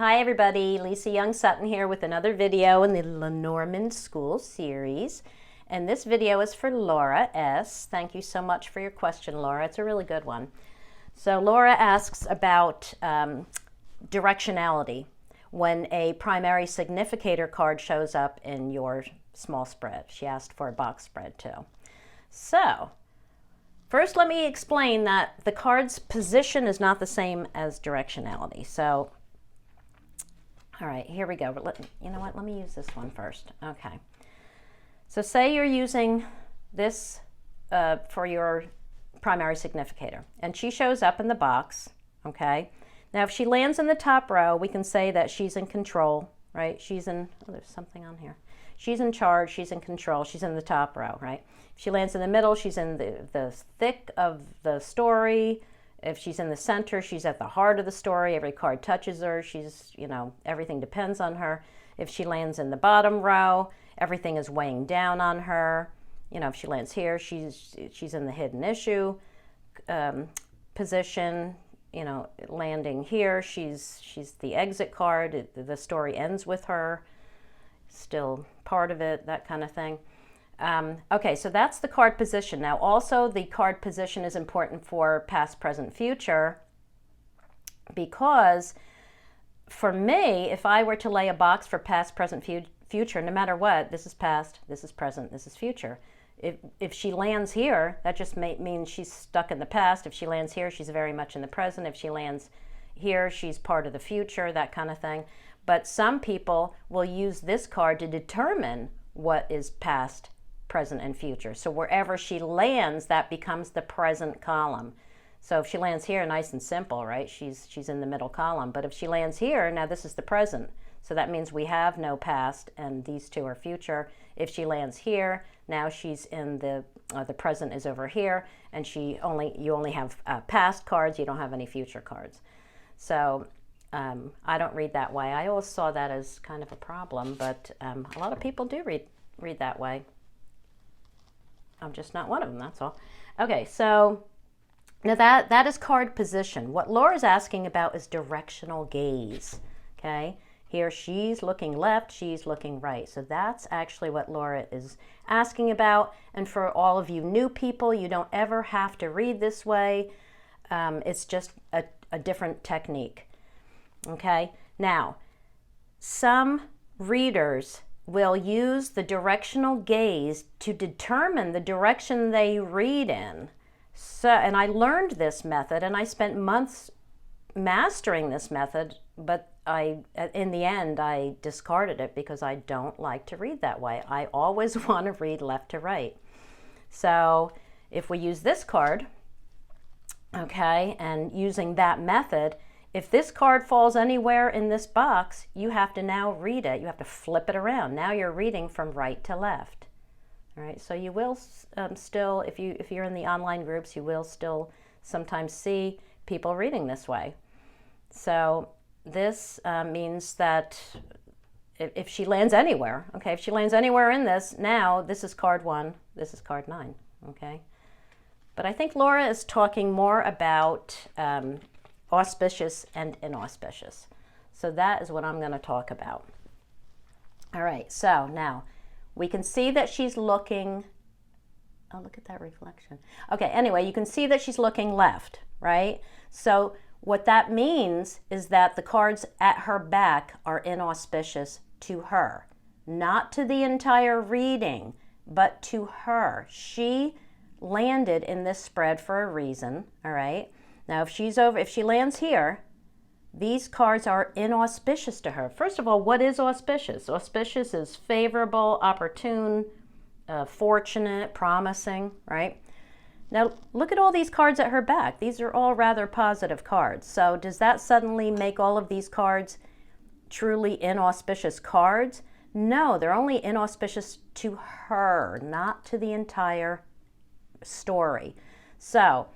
Hi everybody, Lisa Young Sutton here with another video in the Lenormand School series. And this video is for Laura S. Thank you so much for your question, Laura. It's a really good one. So Laura asks about directionality when a primary significator card shows up in your small spread. She asked for a box spread too. So first let me explain that the card's position is not the same as directionality. So all right, here we go. But you know what? Let me use this one first. Okay. So say you're using this for your primary significator, and she shows up in the box, okay? Now, if she lands in the top row, we can say that she's in control, right? She's in, oh, there's something on here. She's in charge, she's in control, she's in the top row, right? If she lands in the middle, she's in the thick of the story. If she's in the center, she's at the heart of the story. Every card touches her. She's, you know, everything depends on her. If she lands in the bottom row, everything is weighing down on her. You know, if she lands here, she's in the hidden issue position. You know, landing here, she's the exit card. The story ends with her, still part of it, that kind of thing. Okay, so that's the card position. Now also the card position is important for past, present, future, because for me, if I were to lay a box for past, present, future, no matter what, this is past, this is present, this is future. If she lands here, that just means she's stuck in the past. If she lands here, she's very much in the present. If she lands here, she's part of the future, that kind of thing. But some people will use this card to determine what is past, present, and future. So wherever she lands, that becomes the present column. So if she lands here, nice and simple, right? She's in the middle column. But if she lands here, now this is the present. So that means we have no past, and these two are future. If she lands here, now she's in the present is over here, and you only have past cards. You don't have any future cards. So I don't read that way. I always saw that as kind of a problem, but a lot of people do read that way. I'm just not one of them, that's all. Okay, so now that is card position. What Laura's asking about is directional gaze, okay? Here she's looking left, she's looking right. So that's actually what Laura is asking about. And for all of you new people, you don't ever have to read this way. It's just a different technique, okay? Now, some readers will use the directional gaze to determine the direction they read in. So, and I learned this method, and I spent months mastering this method, but in the end, I discarded it because I don't like to read that way. I always want to read left to right. So if we use this card, okay, and using that method, if this card falls anywhere in this box, you have to now read it. You have to flip it around. Now you're reading from right to left. All right, so you will still, if you're in the online groups, you will still sometimes see people reading this way. So this means that if she lands anywhere, okay, if she lands anywhere in this, now this is card 1, this is card 9, okay? But I think Laura is talking more about auspicious and inauspicious. So that is what I'm going to talk about. All right, so now we can see that she's looking, oh, look at that reflection. Okay, anyway, you can see that she's looking left, right? So what that means is that the cards at her back are inauspicious to her, not to the entire reading, but to her. She landed in this spread for a reason, all right? Now, if she lands here, these cards are inauspicious to her. First of all, what is auspicious? Auspicious is favorable, opportune, fortunate, promising, right? Now, look at all these cards at her back. These are all rather positive cards. So does that suddenly make all of these cards truly inauspicious cards? No, they're only inauspicious to her, not to the entire story. So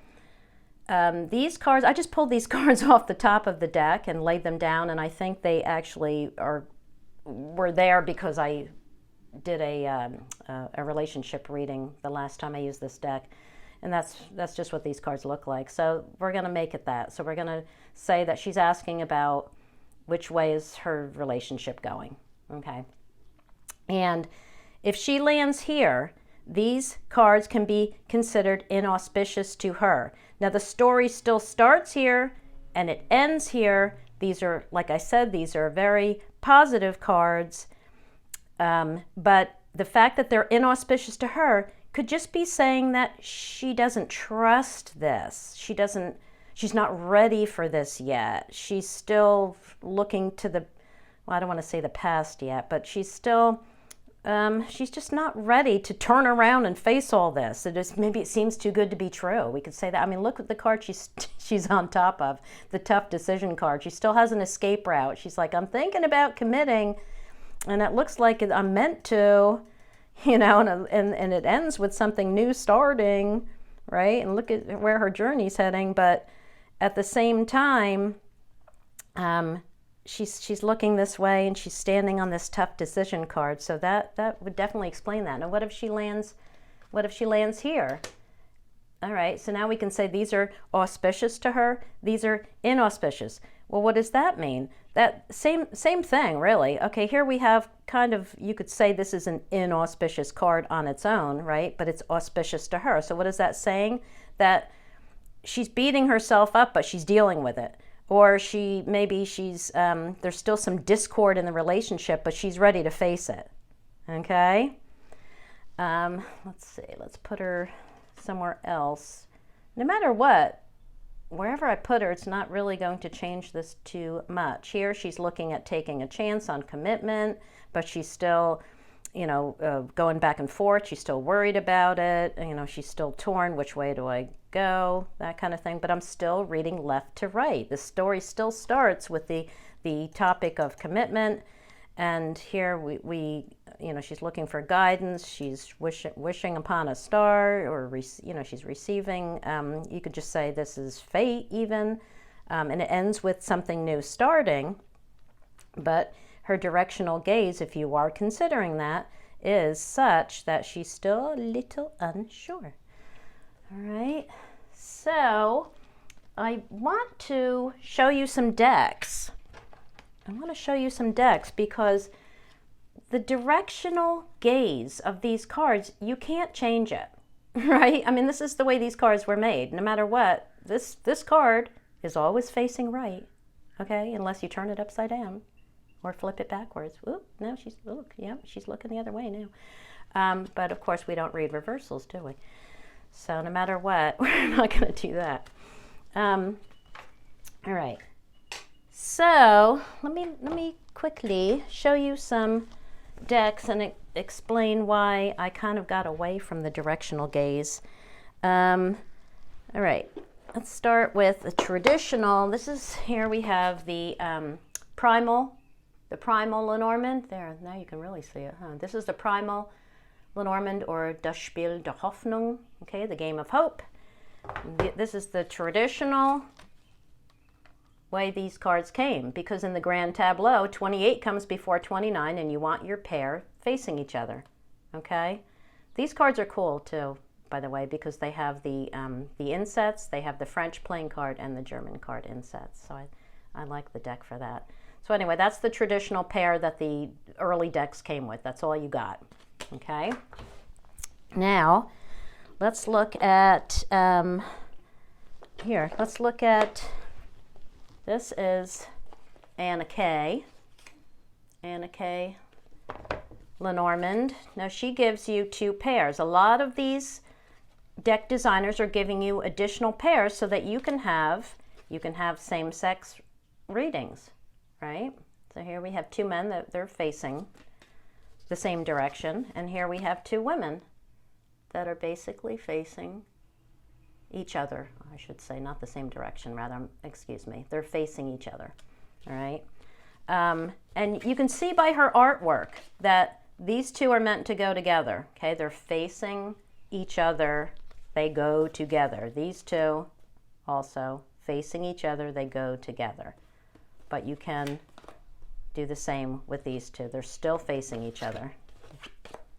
these cards, I just pulled these cards off the top of the deck and laid them down, and I think they actually were there because I did a relationship reading the last time I used this deck. And that's just what these cards look like. So we're going to make it that. So we're going to say that she's asking about which way is her relationship going, okay? And if she lands here, these cards can be considered inauspicious to her. Now the story still starts here and it ends here. These are, like I said, these are very positive cards, but the fact that they're inauspicious to her could just be saying that she doesn't trust this. She's not ready for this yet. She's still looking to the, well, I don't want to say the past yet, but she's still, she's just not ready to turn around and face all this. Maybe it seems too good to be true. We could say that. I mean, look at the card she's on top of, the tough decision card. She still has an escape route. She's like, I'm thinking about committing, and it looks like I'm meant to, you know, and it ends with something new starting, right? And look at where her journey's heading. But at the same time, she's looking this way and she's standing on this tough decision card. So that would definitely explain that. Now, what if she lands here? All right, so now we can say these are auspicious to her. These are inauspicious. Well, what does that mean? That same thing, really. Okay, here we have kind of, you could say this is an inauspicious card on its own, right? But it's auspicious to her. So what is that saying? That she's beating herself up, but she's dealing with it. Or maybe she's, there's still some discord in the relationship, but she's ready to face it. Okay? Let's see, let's put her somewhere else. No matter what, wherever I put her, it's not really going to change this too much. Here, she's looking at taking a chance on commitment, but she's still, you know, going back and forth. She's still worried about it. You know, she's still torn. Which way do I go? That kind of thing. But I'm still reading left to right. The story still starts with the topic of commitment. And here we you know, she's looking for guidance. She's wishing upon a star, or you know, she's receiving. You could just say this is fate, even, and it ends with something new starting. But her directional gaze, if you are considering that, is such that she's still a little unsure. All right. So I want to show you some decks. Because the directional gaze of these cards, you can't change it, right? I mean, this is the way these cards were made. No matter what, this card is always facing right, okay? Unless you turn it upside down or flip it backwards. Oop, no, she's looking the other way now. But of course, we don't read reversals, do we? So no matter what, we're not going to do that. All right. So let me quickly show you some decks and explain why I kind of got away from the directional gaze. All right, let's start with the traditional. Here we have the primal Lenormand. There, now you can really see it, huh? This is the primal Lenormand, or Das Spiel der Hoffnung, okay, the game of hope. This is the traditional way these cards came, because in the grand tableau, 28 comes before 29, and you want your pair facing each other, okay? These cards are cool too, by the way, because they have the insets, they have the French playing card and the German card insets, so I like the deck for that. So anyway, that's the traditional pair that the early decks came with. That's all you got, okay? Now, let's look at, this is Anna K. Lenormand. Now she gives you two pairs. A lot of these deck designers are giving you additional pairs so that you can have same-sex readings, right? So here we have two men that they're facing the same direction, and here we have two women that are basically facing each other, I should say, not the same direction, rather, excuse me. They're facing each other, all right? And you can see by her artwork that these two are meant to go together, okay? They're facing each other, they go together. These two also facing each other, they go together. But you can do the same with these two. They're still facing each other.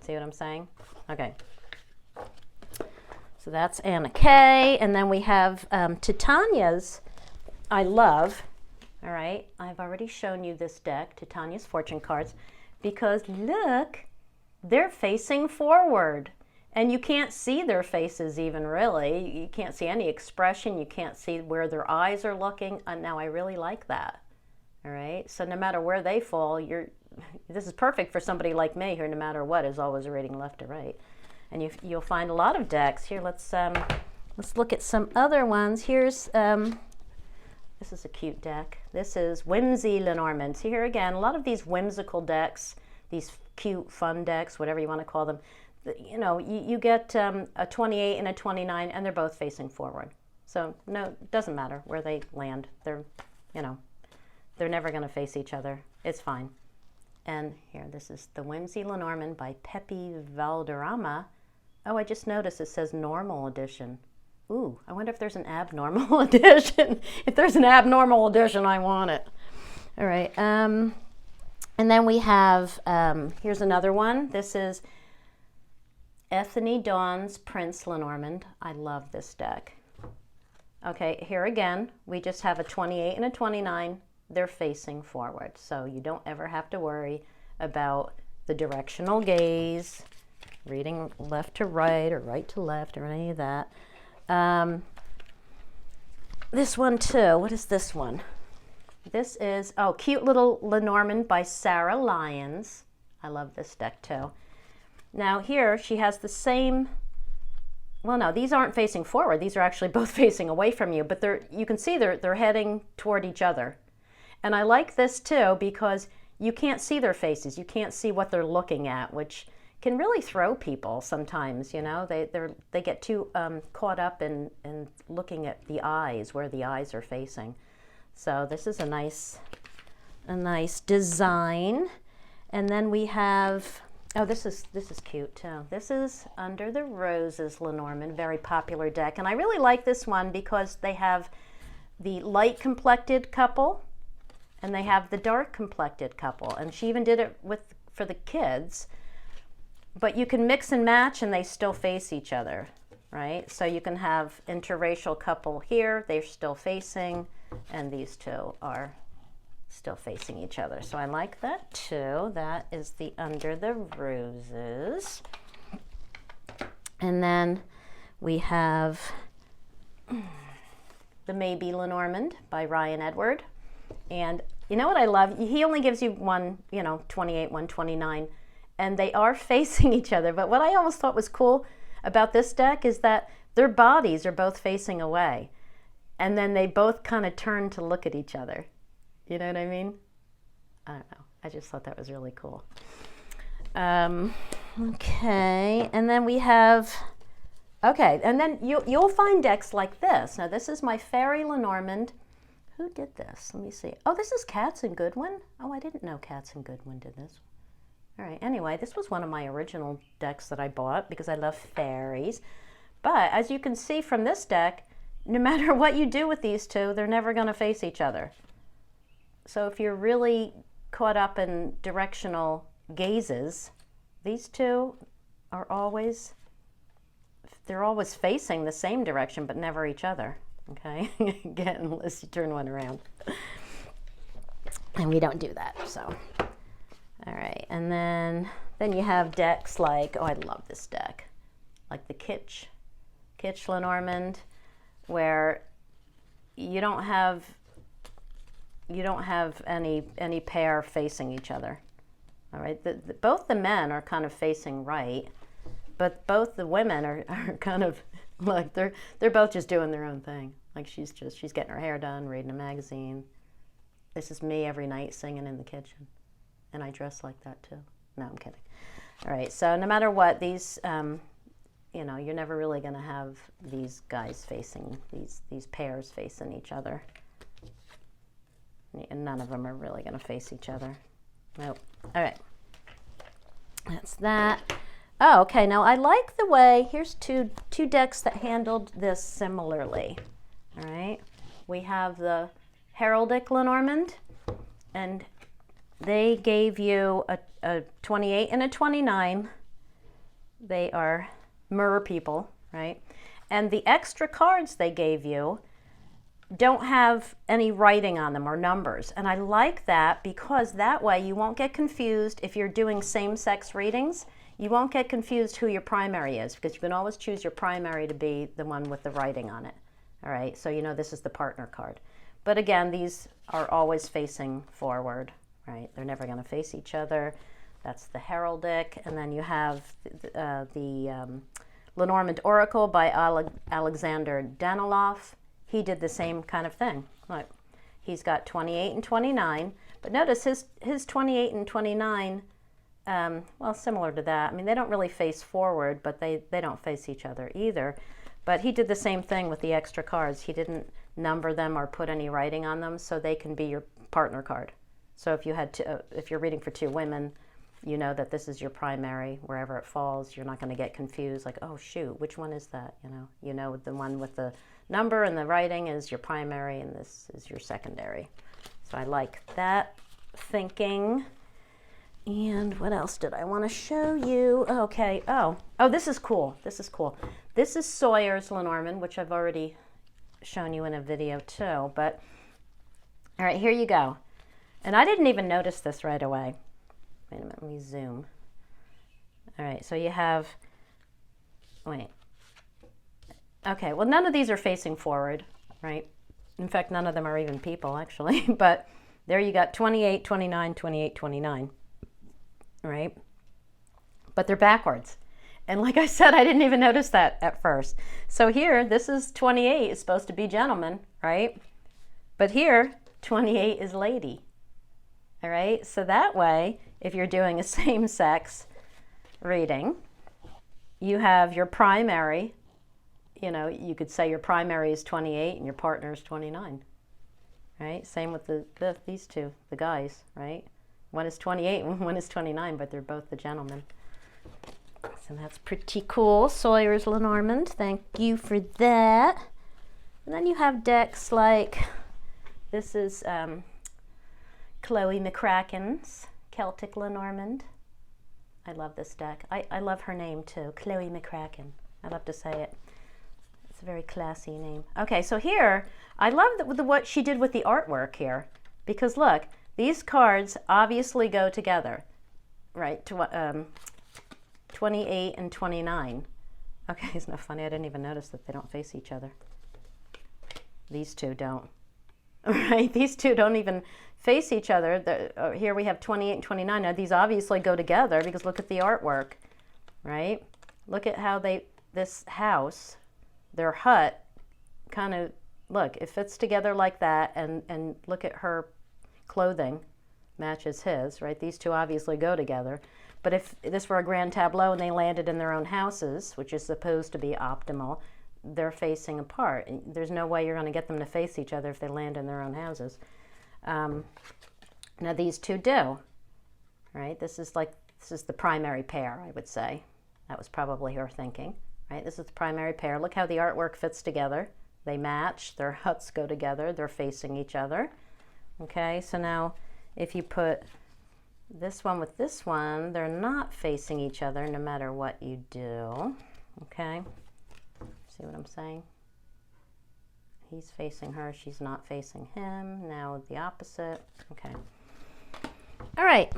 See what I'm saying? Okay. So that's Anna K. And then we have Titania's, I love, All right, I've already shown you this deck, Titania's Fortune Cards, because look, they're facing forward. And you can't see their faces even really. You can't see any expression. You can't see where their eyes are looking. Now I really like that. All right, so no matter where they fall, this is perfect for somebody like me who no matter what is always reading left to right. And you'll find a lot of decks. Here, let's look at some other ones. Here's, this is a cute deck. This is Whimsy Lenormand. See here again, a lot of these whimsical decks, these cute, fun decks, whatever you want to call them. You know, you get a 28 and a 29, and they're both facing forward. So no, it doesn't matter where they land. They're never going to face each other. It's fine. And here, this is the Whimsy Lenormand by Pepe Valderrama. Oh, I just noticed it says normal edition. Ooh, I wonder if there's an abnormal edition. If there's an abnormal edition, I want it. All right. And then we have, here's another one. This is Ethne Dawn's Prince Lenormand. I love this deck. Okay, here again, we just have a 28 and a 29. They're facing forward, so you don't ever have to worry about the directional gaze, reading left to right or right to left or any of that. This one too, what is this one? This is, oh, Cute Little Lenormand by Sarah Lyons. I love this deck too. Now here she has the same, well no, these aren't facing forward. These are actually both facing away from you, but you can see they're heading toward each other. And I like this too because you can't see their faces. You can't see what they're looking at, which can really throw people sometimes, you know. They get too caught up in looking at the eyes, where the eyes are facing. So this is a nice design. And then we have, oh, this is cute too. This is Under the Roses Lenormand, very popular deck. And I really like this one because they have the light complected couple and they have the dark complected couple. And she even did it for the kids. But you can mix and match and they still face each other, right? So you can have interracial couple here, they're still facing, and these two are still facing each other. So I like that too. That is the Under the Roses. And then we have the Maybe Lenormand by Ryan Edward. And you know what I love? He only gives you one, 28, 129. And they are facing each other. But what I almost thought was cool about this deck is that their bodies are both facing away. And then they both kind of turn to look at each other. You know what I mean? I don't know. I just thought that was really cool. Okay, and then we have, okay, and then you'll find decks like this. Now this is my Fairy Lenormand. Who did this? Let me see. Oh, this is Katz and Goodwin. Oh, I didn't know Katz and Goodwin did this. All right, anyway, this was one of my original decks that I bought because I love fairies. But as you can see from this deck, no matter what you do with these two, they're never going to face each other. So if you're really caught up in directional gazes, these two are always, they're always facing the same direction, but never each other. Okay, again, unless you turn one around. And we don't do that, so. All right, and then you have decks like, oh, I love this deck, like the Kitsch Lenormand, where you don't have any pair facing each other. All right, both the men are kind of facing right, but both the women are kind of like they're both just doing their own thing. Like she's getting her hair done, reading a magazine. This is me every night singing in the kitchen. And I dress like that too. No, I'm kidding. All right, so no matter what, these, you're never really going to have these guys facing, these pairs facing each other. And none of them are really going to face each other. Nope. All right. That's that. Oh, okay. Now I like the way, here's two decks that handled this similarly. All right. We have the Heraldic Lenormand, and they gave you a 28 and a 29. They are mer people, right? And the extra cards they gave you don't have any writing on them or numbers. And I like that because that way you won't get confused if you're doing same-sex readings. You won't get confused who your primary is, because you can always choose your primary to be the one with the writing on it. All right, so you know this is the partner card. But again, these are always facing forward, right? They're never going to face each other. That's the heraldic. And then you have the Lenormand Oracle by Alexander Daniloff. He did the same kind of thing. Look, he's got 28 and 29, but notice his 28 and 29, well, similar to that. I mean, they don't really face forward, but they don't face each other either. But he did the same thing with the extra cards. He didn't number them or put any writing on them, so they can be your partner card. So if you had to, if you're reading for two women, you know that this is your primary. Wherever it falls, you're not going to get confused. Like, oh shoot, which one is that? You know the one with the number and the writing is your primary, and this is your secondary. So I like that thinking. And what else did I want to show you? Okay. Oh, this is cool. This is cool. This is Sawyer's Lenormand, which I've already shown you in a video too. But all right, here you go. And I didn't even notice this right away. Wait a minute, let me zoom. All right, so you have, wait. Okay, well, none of these are facing forward, right? In fact, none of them are even people, actually. But there you got 28, 29, 28, 29, right? But they're backwards. And like I said, I didn't even notice that at first. So here, this is 28 is supposed to be gentleman, right? But here, 28 is lady. All right, so that way, if you're doing a same-sex reading, you have your primary, you know, you could say your primary is 28 and your partner is 29, right? Same with these two, the guys, right? One is 28 and one is 29, but they're both the gentlemen. So that's pretty cool. Sawyer's Lenormand, thank you for that. And then you have decks like, this is Chloe McCracken's Celtic Lenormand. I love this deck. I love her name too, Chloe McCracken. I love to say it. It's a very classy name. Okay, so here, I love what she did with the artwork here, because look, these cards obviously go together, right? 28 and 29. Okay, isn't that funny? I didn't even notice that they don't face each other. These two don't. Right, these two don't even face each other. Here we have 28 and 29. Now these obviously go together because look at the artwork, right? Look at how this house, their hut, kind of, look, it fits together like that, and look at her clothing matches his, right? These two obviously go together. But if this were a grand tableau and they landed in their own houses, which is supposed to be optimal, they're facing apart. There's no way you're going to get them to face each other if they land in their own houses. Now these two do, right? This is the primary pair, I would say. That was probably her thinking, right? This is the primary pair. Look how the artwork fits together. They match, their huts go together, they're facing each other. Okay, so now if you put this one with this one, they're not facing each other no matter what you do. Okay. See what I'm saying? He's facing her, she's not facing him. Now the opposite. Okay. All right.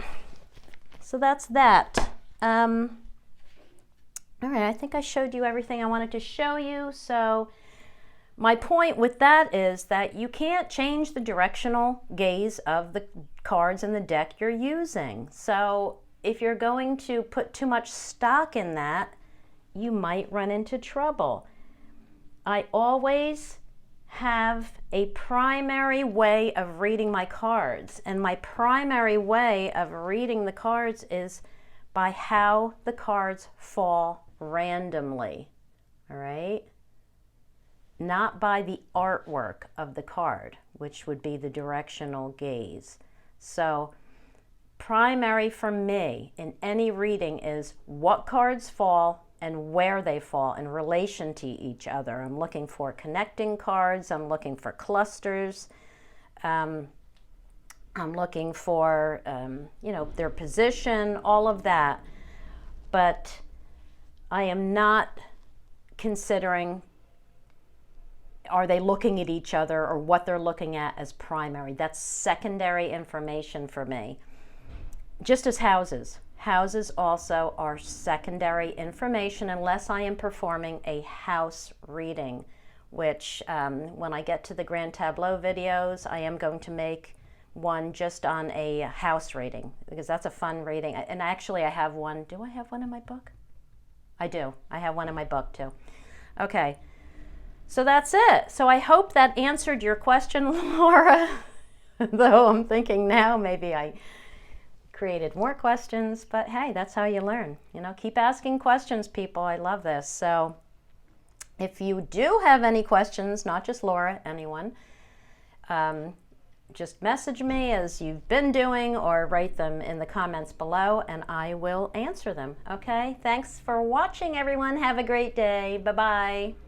So that's that. All right, I think I showed you everything I wanted to show you. So my point with that is that you can't change the directional gaze of the cards in the deck you're using. So if you're going to put too much stock in that, you might run into trouble. I always have a primary way of reading my cards, and my primary way of reading the cards is by how the cards fall randomly, all right? Not by the artwork of the card, which would be the directional gaze. So primary for me in any reading is what cards fall and where they fall in relation to each other. I'm looking for connecting cards. I'm looking for clusters. I'm looking for, you know, their position, all of that. But I am not considering are they looking at each other, or what they're looking at as primary? That's secondary information for me. Just as houses. Houses also are secondary information unless I am performing a house reading, which when I get to the Grand Tableau videos, I am going to make one just on a house reading, because that's a fun reading. And actually I have one. Do I have one in my book? I do. I have one in my book too. Okay. So that's it. So I hope that answered your question, Laura. Though I'm thinking now maybe I created more questions, but hey, that's how you learn. You know, keep asking questions, people. I love this. So if you do have any questions, not just Laura, anyone, just message me as you've been doing, or write them in the comments below and I will answer them. Okay? Thanks for watching, everyone. Have a great day. Bye-bye.